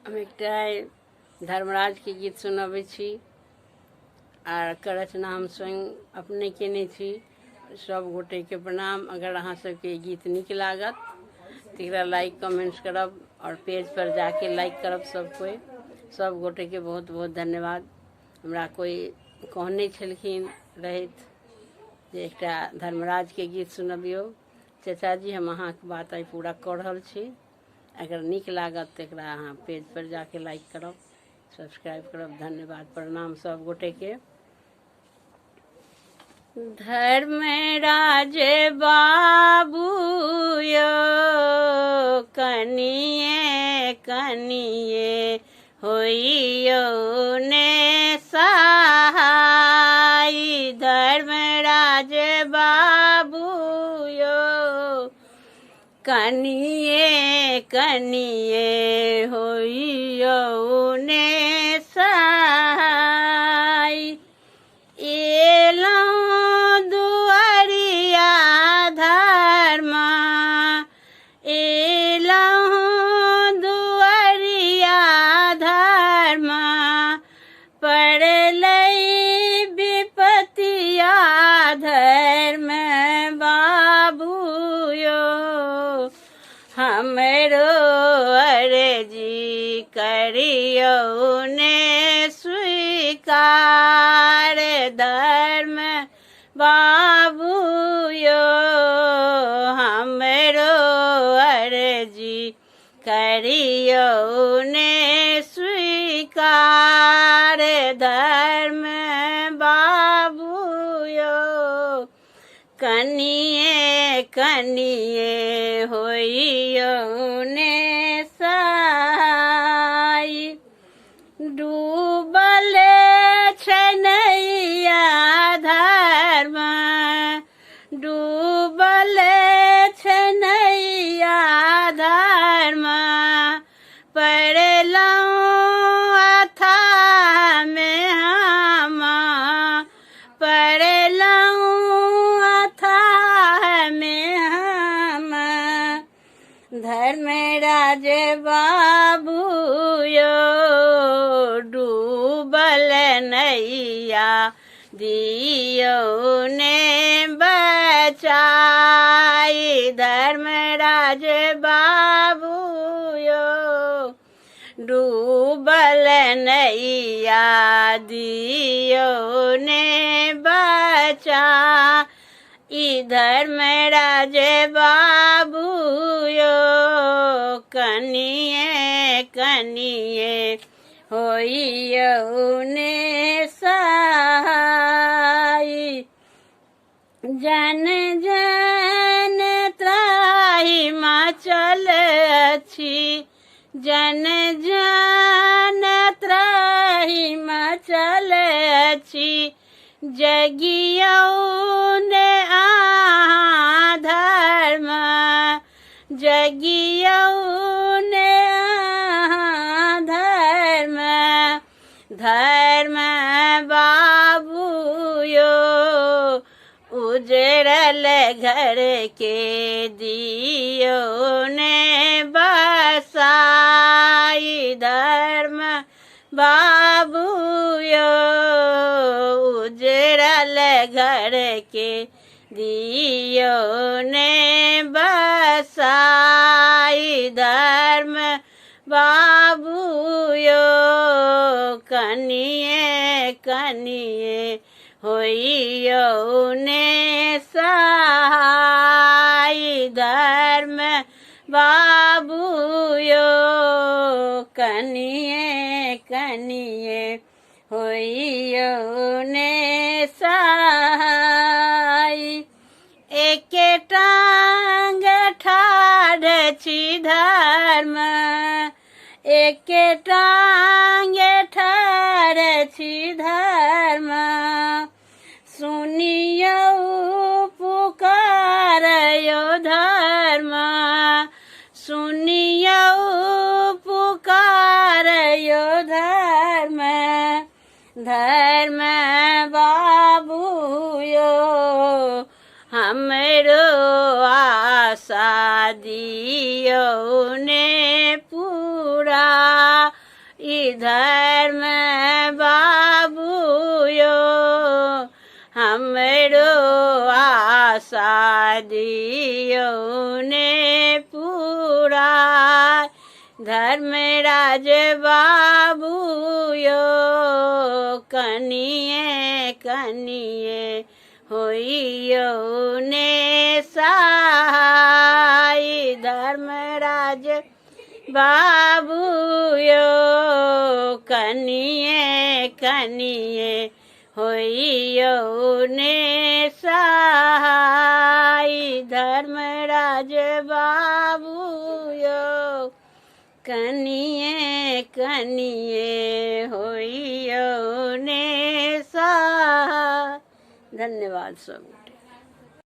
हम एक धर्मराज के गीत सुनबे छी आर रचना हम स्वयं अपने केने छी। सब गोटे के प्रणाम। अगर अहाँ सबके गीत नीक लागत तो लाइक कमेंट्स करब और पेज पर जाके लाइक करब। सब गोटे के बहुत बहुत धन्यवाद। हमरा कोई कहने छलखिन रहैत जे एकटा धर्मराज के गीत सुनबियो। चाचा जी हम अहाँ के बात आई पूरा कर रहल छी। अगर नीक लागत तो एकरा अहाँ पेज पर जाके लाइक करब, सब्सक्राइब करब। धन्यवाद, प्रणाम सब गोटे के। धर्मराज बाबू यो कनिए कनिए होइयो ने सहाय। धर्मराज बाबू यो कनिए कनिए होइयो ने सहाय। एलौं दुआरिया धर्मा, एलौं दुआरिया धर्मा, पड़लै विपतिया धर्म बाबू यो। हमरो अर्जी करियो ने स्वीकार। धर्म बाबू यो हमरो अर्जी करियो ने स्वीकार। धर्म बाबू यो कनिए कनिए होइयो ने सहाय। डूबल छनैया धर्म, डूबल छनैया धर्म, पड़लौं अथाह में हम, पड़लौं अथाह में हम। धर्मराज बाबू यो डूबल नैया दियो ने बचाई। धर्मराज बाबू यो डूबल नैया दियो ने बचाई। धर्मराज बाबू यो कनिए कनिए होइयो ने सहाय। जन जन त्राहि मचल अछि, जन जन त्राहि मचल अछि, जगियो ने अहाँ धर्म, जगियो ने अहाँ धर्म। धर्म बाबू यो उजड़ल घर के दियो ने बसाई। धर्म बाबू यो उजड़ल घर के दियो ने बसाई। धर्म बाबू यो कनिए कनिए होइयो ने सहाय। धर्म बाबू यो कनिए कनिए होइयो ने सहाय। एके टांग ठाढ़ छी धर्म, एके टांग ठाढ़ छी धर्म, सुनियो पुकारो धर्म, सुनियो पुकारो धर्म। धर्म बाबू यो हमरो आशा दियो ने पूरा। धर्म बाबूयो हमरो आशा दियो ने पूरा धर्मराज बाबूयो कनिए कनिए होइयो ने सहाय धर्मराज बाबूयो कनिए कनिए होइयो ने सहाय धर्मराज बाबूयो कनिए कनिए होइयो ने सहाय। धन्यवाद सब।